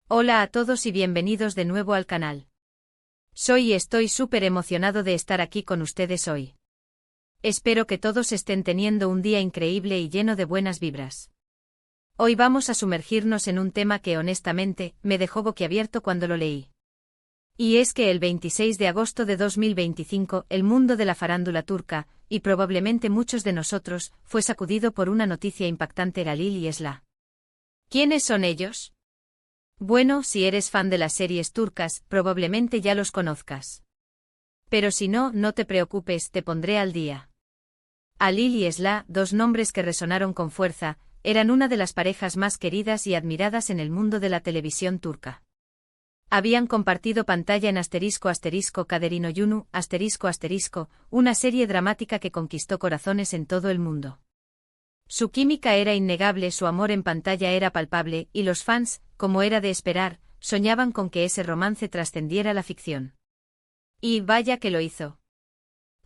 Hola a todos y bienvenidos de nuevo al canal. Soy y estoy súper emocionado de estar aquí con ustedes hoy. Espero que todos estén teniendo un día increíble y lleno de buenas vibras. Hoy vamos a sumergirnos en un tema que honestamente me dejó boquiabierto cuando lo leí. Y es que el 26 de agosto de 2025 el mundo de la farándula turca, y probablemente muchos de nosotros, fue sacudido por una noticia impactante: Halil y Esra. ¿Quiénes son ellos? Bueno, si eres fan de las series turcas, probablemente ya los conozcas. Pero si no, no te preocupes, te pondré al día. Halil y Esra, dos nombres que resonaron con fuerza, eran una de las parejas más queridas y admiradas en el mundo de la televisión turca. Habían compartido pantalla en **Kaderin Oyunu*, una serie dramática que conquistó corazones en todo el mundo. Su química era innegable, su amor en pantalla era palpable, y los fans, como era de esperar, soñaban con que ese romance trascendiera la ficción. Y vaya que lo hizo.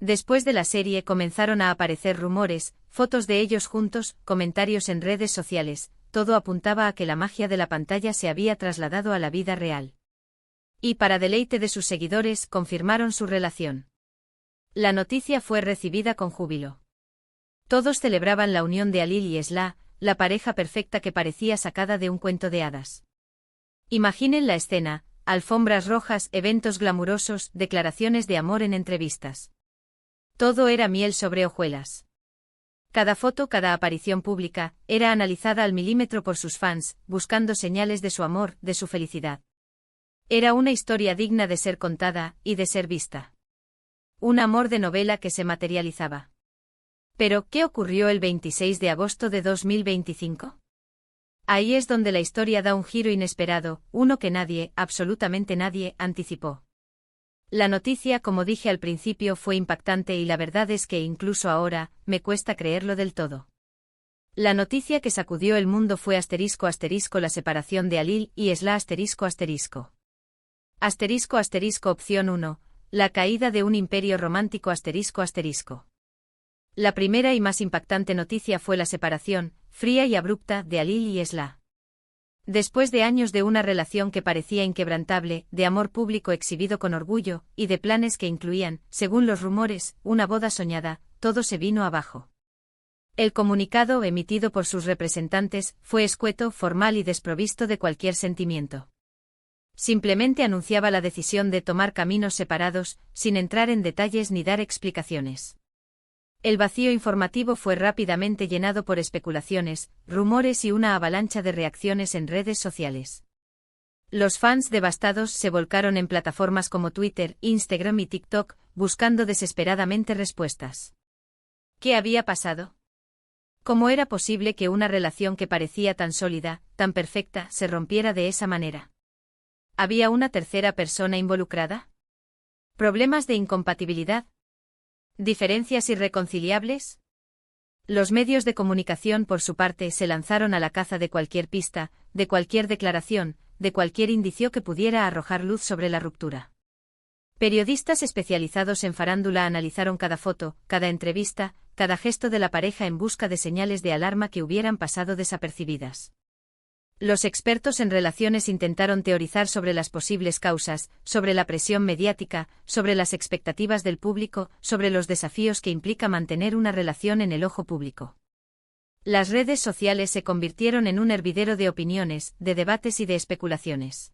Después de la serie comenzaron a aparecer rumores, fotos de ellos juntos, comentarios en redes sociales, todo apuntaba a que la magia de la pantalla se había trasladado a la vida real. Y para deleite de sus seguidores, confirmaron su relación. La noticia fue recibida con júbilo. Todos celebraban la unión de Halil y Esra, la pareja perfecta que parecía sacada de un cuento de hadas. Imaginen la escena: alfombras rojas, eventos glamurosos, declaraciones de amor en entrevistas. Todo era miel sobre hojuelas. Cada foto, cada aparición pública, era analizada al milímetro por sus fans, buscando señales de su amor, de su felicidad. Era una historia digna de ser contada, y de ser vista. Un amor de novela que se materializaba. Pero, ¿qué ocurrió el 26 de agosto de 2025? Ahí es donde la historia da un giro inesperado, uno que nadie, absolutamente nadie, anticipó. La noticia, como dije al principio, fue impactante y la verdad es que incluso ahora, me cuesta creerlo del todo. La noticia que sacudió el mundo fue *** la separación de Halil y Esra ***. Opción 1, la caída de un imperio romántico ***. La primera y más impactante noticia fue la separación, fría y abrupta, de Halil y Esra. Después de años de una relación que parecía inquebrantable, de amor público exhibido con orgullo, y de planes que incluían, según los rumores, una boda soñada, todo se vino abajo. El comunicado emitido por sus representantes fue escueto, formal y desprovisto de cualquier sentimiento. Simplemente anunciaba la decisión de tomar caminos separados, sin entrar en detalles ni dar explicaciones. El vacío informativo fue rápidamente llenado por especulaciones, rumores y una avalancha de reacciones en redes sociales. Los fans devastados se volcaron en plataformas como Twitter, Instagram y TikTok, buscando desesperadamente respuestas. ¿Qué había pasado? ¿Cómo era posible que una relación que parecía tan sólida, tan perfecta, se rompiera de esa manera? ¿Había una tercera persona involucrada? ¿Problemas de incompatibilidad? ¿Diferencias irreconciliables? Los medios de comunicación, por su parte, se lanzaron a la caza de cualquier pista, de cualquier declaración, de cualquier indicio que pudiera arrojar luz sobre la ruptura. Periodistas especializados en farándula analizaron cada foto, cada entrevista, cada gesto de la pareja en busca de señales de alarma que hubieran pasado desapercibidas. Los expertos en relaciones intentaron teorizar sobre las posibles causas, sobre la presión mediática, sobre las expectativas del público, sobre los desafíos que implica mantener una relación en el ojo público. Las redes sociales se convirtieron en un hervidero de opiniones, de debates y de especulaciones.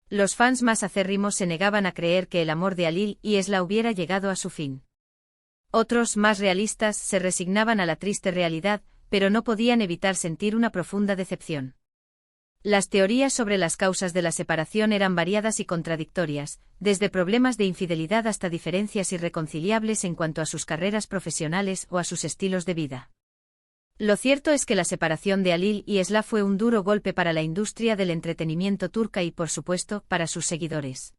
Los fans más acérrimos se negaban a creer que el amor de Halil y Esra hubiera llegado a su fin. Otros, más realistas, se resignaban a la triste realidad, pero no podían evitar sentir una profunda decepción. Las teorías sobre las causas de la separación eran variadas y contradictorias, desde problemas de infidelidad hasta diferencias irreconciliables en cuanto a sus carreras profesionales o a sus estilos de vida. Lo cierto es que la separación de Halil y Esra fue un duro golpe para la industria del entretenimiento turca y, por supuesto, para sus seguidores.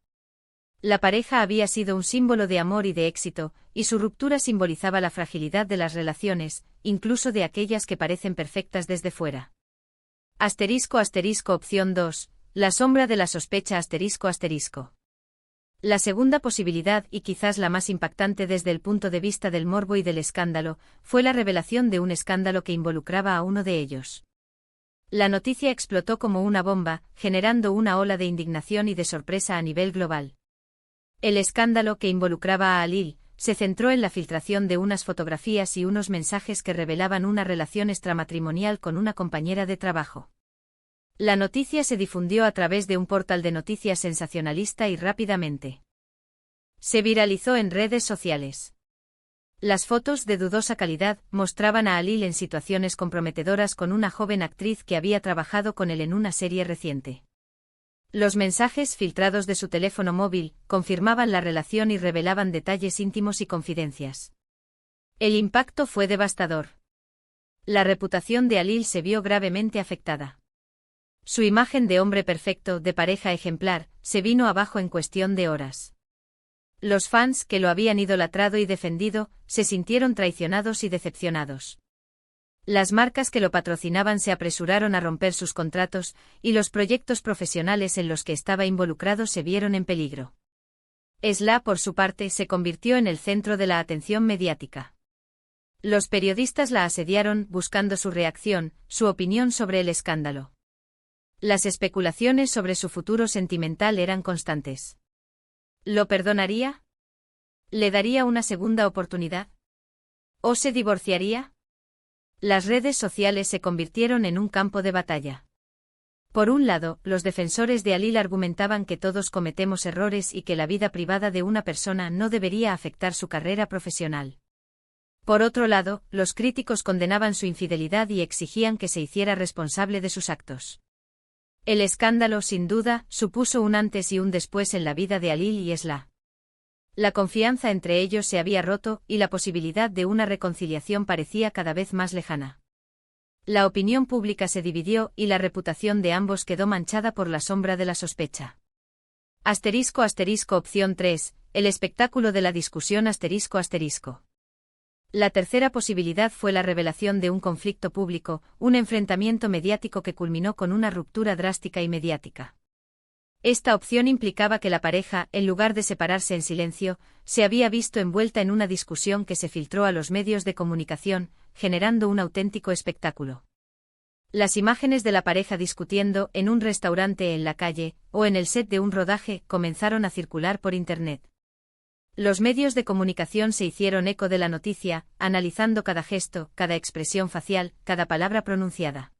La pareja había sido un símbolo de amor y de éxito, y su ruptura simbolizaba la fragilidad de las relaciones, incluso de aquellas que parecen perfectas desde fuera. Opción 2, la sombra de la sospecha ***. La segunda posibilidad, y quizás la más impactante desde el punto de vista del morbo y del escándalo, fue la revelación de un escándalo que involucraba a uno de ellos. La noticia explotó como una bomba, generando una ola de indignación y de sorpresa a nivel global. El escándalo que involucraba a Halil se centró en la filtración de unas fotografías y unos mensajes que revelaban una relación extramatrimonial con una compañera de trabajo. La noticia se difundió a través de un portal de noticias sensacionalista y rápidamente se viralizó en redes sociales. Las fotos de dudosa calidad mostraban a Halil en situaciones comprometedoras con una joven actriz que había trabajado con él en una serie reciente. Los mensajes filtrados de su teléfono móvil confirmaban la relación y revelaban detalles íntimos y confidencias. El impacto fue devastador. La reputación de Halil se vio gravemente afectada. Su imagen de hombre perfecto, de pareja ejemplar, se vino abajo en cuestión de horas. Los fans que lo habían idolatrado y defendido se sintieron traicionados y decepcionados. Las marcas que lo patrocinaban se apresuraron a romper sus contratos, y los proyectos profesionales en los que estaba involucrado se vieron en peligro. Esla, por su parte, se convirtió en el centro de la atención mediática. Los periodistas la asediaron buscando su reacción, su opinión sobre el escándalo. Las especulaciones sobre su futuro sentimental eran constantes. ¿Lo perdonaría? ¿Le daría una segunda oportunidad? ¿O se divorciaría? Las redes sociales se convirtieron en un campo de batalla. Por un lado, los defensores de Halil argumentaban que todos cometemos errores y que la vida privada de una persona no debería afectar su carrera profesional. Por otro lado, los críticos condenaban su infidelidad y exigían que se hiciera responsable de sus actos. El escándalo, sin duda, supuso un antes y un después en la vida de Halil y Esla. La confianza entre ellos se había roto y la posibilidad de una reconciliación parecía cada vez más lejana. La opinión pública se dividió y la reputación de ambos quedó manchada por la sombra de la sospecha. *** opción 3, el espectáculo de la discusión ***. La tercera posibilidad fue la revelación de un conflicto público, un enfrentamiento mediático que culminó con una ruptura drástica y mediática. Esta opción implicaba que la pareja, en lugar de separarse en silencio, se había visto envuelta en una discusión que se filtró a los medios de comunicación, generando un auténtico espectáculo. Las imágenes de la pareja discutiendo en un restaurante en la calle, o en el set de un rodaje, comenzaron a circular por Internet. Los medios de comunicación se hicieron eco de la noticia, analizando cada gesto, cada expresión facial, cada palabra pronunciada.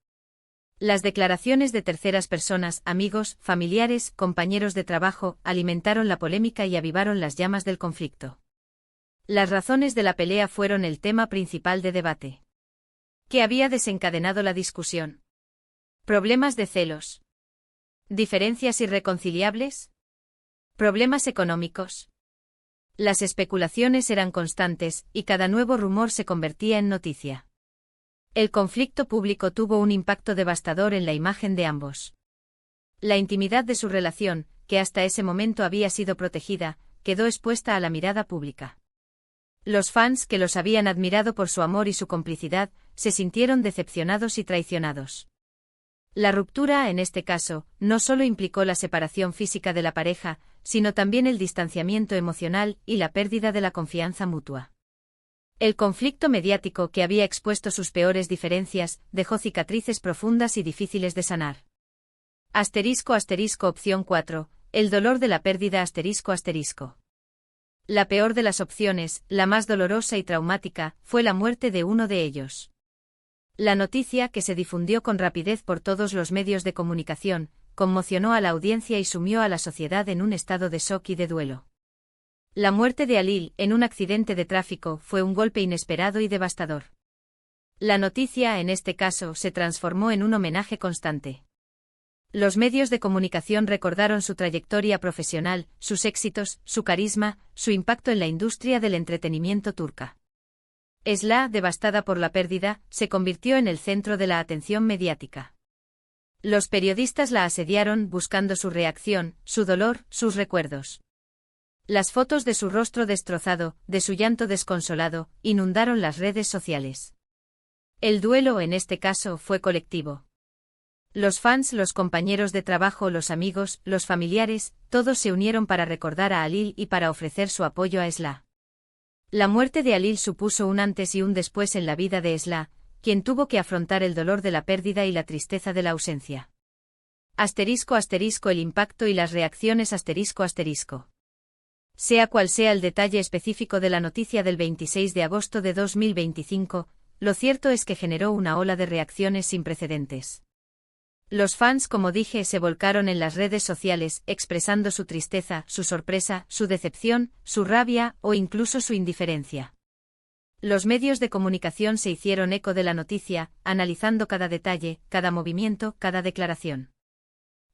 Las declaraciones de terceras personas, amigos, familiares, compañeros de trabajo, alimentaron la polémica y avivaron las llamas del conflicto. Las razones de la pelea fueron el tema principal de debate. ¿Qué había desencadenado la discusión? ¿Problemas de celos? ¿Diferencias irreconciliables? ¿Problemas económicos? Las especulaciones eran constantes, y cada nuevo rumor se convertía en noticia. El conflicto público tuvo un impacto devastador en la imagen de ambos. La intimidad de su relación, que hasta ese momento había sido protegida, quedó expuesta a la mirada pública. Los fans que los habían admirado por su amor y su complicidad, se sintieron decepcionados y traicionados. La ruptura, en este caso, no solo implicó la separación física de la pareja, sino también el distanciamiento emocional y la pérdida de la confianza mutua. El conflicto mediático que había expuesto sus peores diferencias dejó cicatrices profundas y difíciles de sanar. Opción 4. El dolor de la pérdida ***. La peor de las opciones, la más dolorosa y traumática, fue la muerte de uno de ellos. La noticia, que se difundió con rapidez por todos los medios de comunicación, conmocionó a la audiencia y sumió a la sociedad en un estado de shock y de duelo. La muerte de Halil, en un accidente de tráfico, fue un golpe inesperado y devastador. La noticia, en este caso, se transformó en un homenaje constante. Los medios de comunicación recordaron su trayectoria profesional, sus éxitos, su carisma, su impacto en la industria del entretenimiento turca. Esla, devastada por la pérdida, se convirtió en el centro de la atención mediática. Los periodistas la asediaron buscando su reacción, su dolor, sus recuerdos. Las fotos de su rostro destrozado, de su llanto desconsolado, inundaron las redes sociales. El duelo, en este caso, fue colectivo. Los fans, los compañeros de trabajo, los amigos, los familiares, todos se unieron para recordar a Halil y para ofrecer su apoyo a Esla. La muerte de Halil supuso un antes y un después en la vida de Esla, quien tuvo que afrontar el dolor de la pérdida y la tristeza de la ausencia. *** El impacto y las reacciones ***. Sea cual sea el detalle específico de la noticia del 26 de agosto de 2025, lo cierto es que generó una ola de reacciones sin precedentes. Los fans, como dije, se volcaron en las redes sociales, expresando su tristeza, su sorpresa, su decepción, su rabia o incluso su indiferencia. Los medios de comunicación se hicieron eco de la noticia, analizando cada detalle, cada movimiento, cada declaración.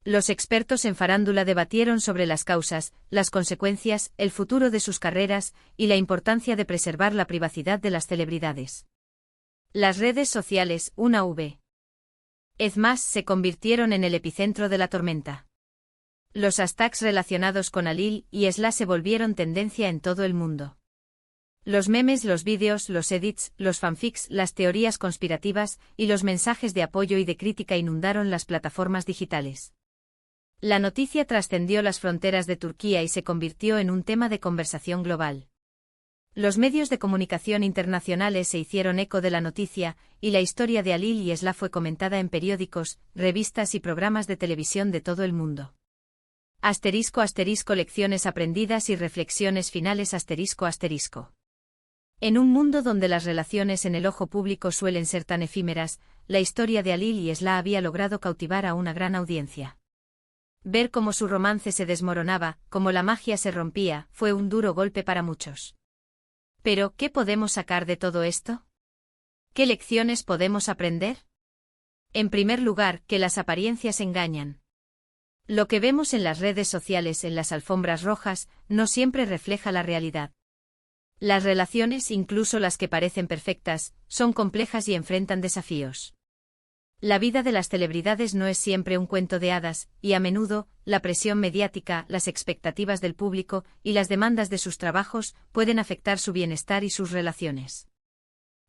Los expertos en farándula debatieron sobre las causas, las consecuencias, el futuro de sus carreras y la importancia de preservar la privacidad de las celebridades. Las redes sociales, una vez más, se convirtieron en el epicentro de la tormenta. Los hashtags relacionados con Alil y Esla se volvieron tendencia en todo el mundo. Los memes, los vídeos, los edits, los fanfics, las teorías conspirativas y los mensajes de apoyo y de crítica inundaron las plataformas digitales. La noticia trascendió las fronteras de Turquía y se convirtió en un tema de conversación global. Los medios de comunicación internacionales se hicieron eco de la noticia, y la historia de Alil y Esla fue comentada en periódicos, revistas y programas de televisión de todo el mundo. *** Lecciones aprendidas y reflexiones finales ***. En un mundo donde las relaciones en el ojo público suelen ser tan efímeras, la historia de Alil y Esla había logrado cautivar a una gran audiencia. Ver cómo su romance se desmoronaba, cómo la magia se rompía, fue un duro golpe para muchos. Pero, ¿qué podemos sacar de todo esto? ¿Qué lecciones podemos aprender? En primer lugar, que las apariencias engañan. Lo que vemos en las redes sociales, en las alfombras rojas, no siempre refleja la realidad. Las relaciones, incluso las que parecen perfectas, son complejas y enfrentan desafíos. La vida de las celebridades no es siempre un cuento de hadas, y a menudo, la presión mediática, las expectativas del público y las demandas de sus trabajos pueden afectar su bienestar y sus relaciones.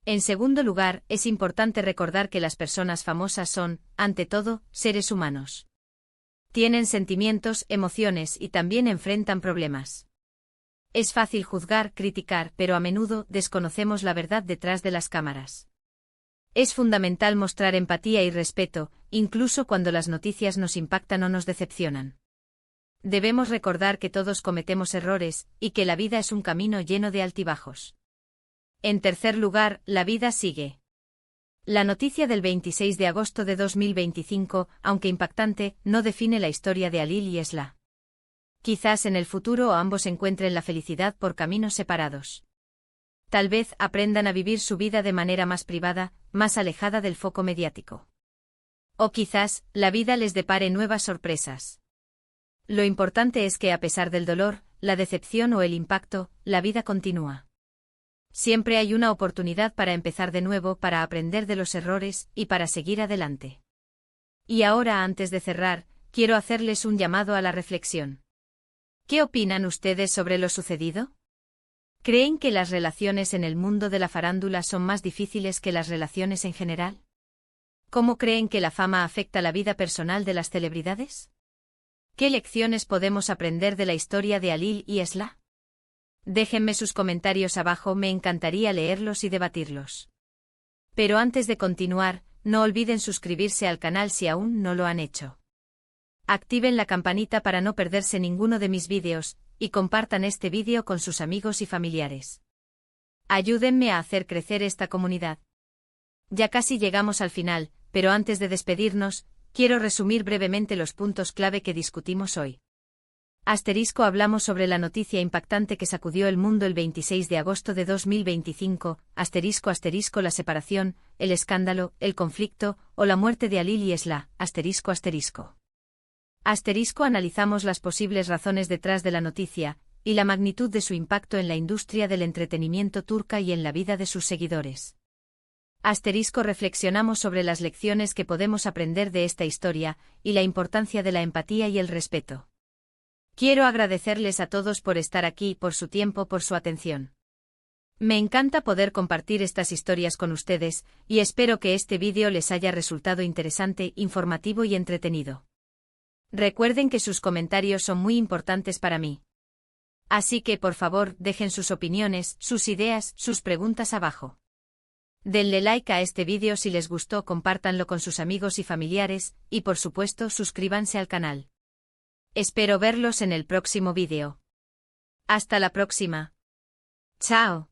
En segundo lugar, es importante recordar que las personas famosas son, ante todo, seres humanos. Tienen sentimientos, emociones y también enfrentan problemas. Es fácil juzgar, criticar, pero a menudo desconocemos la verdad detrás de las cámaras. Es fundamental mostrar empatía y respeto, incluso cuando las noticias nos impactan o nos decepcionan. Debemos recordar que todos cometemos errores, y que la vida es un camino lleno de altibajos. En tercer lugar, la vida sigue. La noticia del 26 de agosto de 2025, aunque impactante, no define la historia de Alil y Esla. Quizás en el futuro ambos encuentren la felicidad por caminos separados. Tal vez aprendan a vivir su vida de manera más privada, más alejada del foco mediático. O quizás, la vida les depare nuevas sorpresas. Lo importante es que a pesar del dolor, la decepción o el impacto, la vida continúa. Siempre hay una oportunidad para empezar de nuevo, para aprender de los errores y para seguir adelante. Y ahora, antes de cerrar, quiero hacerles un llamado a la reflexión. ¿Qué opinan ustedes sobre lo sucedido? ¿Creen que las relaciones en el mundo de la farándula son más difíciles que las relaciones en general? ¿Cómo creen que la fama afecta la vida personal de las celebridades? ¿Qué lecciones podemos aprender de la historia de Alil y Esla? Déjenme sus comentarios abajo, me encantaría leerlos y debatirlos. Pero antes de continuar, no olviden suscribirse al canal si aún no lo han hecho. Activen la campanita para no perderse ninguno de mis vídeos, y compartan este vídeo con sus amigos y familiares. Ayúdenme a hacer crecer esta comunidad. Ya casi llegamos al final, pero antes de despedirnos, quiero resumir brevemente los puntos clave que discutimos hoy. Hablamos sobre la noticia impactante que sacudió el mundo el 26 de agosto de 2025, la separación, el escándalo, el conflicto, o la muerte de Alil y Esla, Analizamos las posibles razones detrás de la noticia, y la magnitud de su impacto en la industria del entretenimiento turca y en la vida de sus seguidores. Reflexionamos sobre las lecciones que podemos aprender de esta historia, y la importancia de la empatía y el respeto. Quiero agradecerles a todos por estar aquí, por su tiempo, por su atención. Me encanta poder compartir estas historias con ustedes, y espero que este vídeo les haya resultado interesante, informativo y entretenido. Recuerden que sus comentarios son muy importantes para mí. Así que por favor dejen sus opiniones, sus ideas, sus preguntas abajo. Denle like a este vídeo si les gustó, compártanlo con sus amigos y familiares, y por supuesto suscríbanse al canal. Espero verlos en el próximo vídeo. Hasta la próxima. Chao.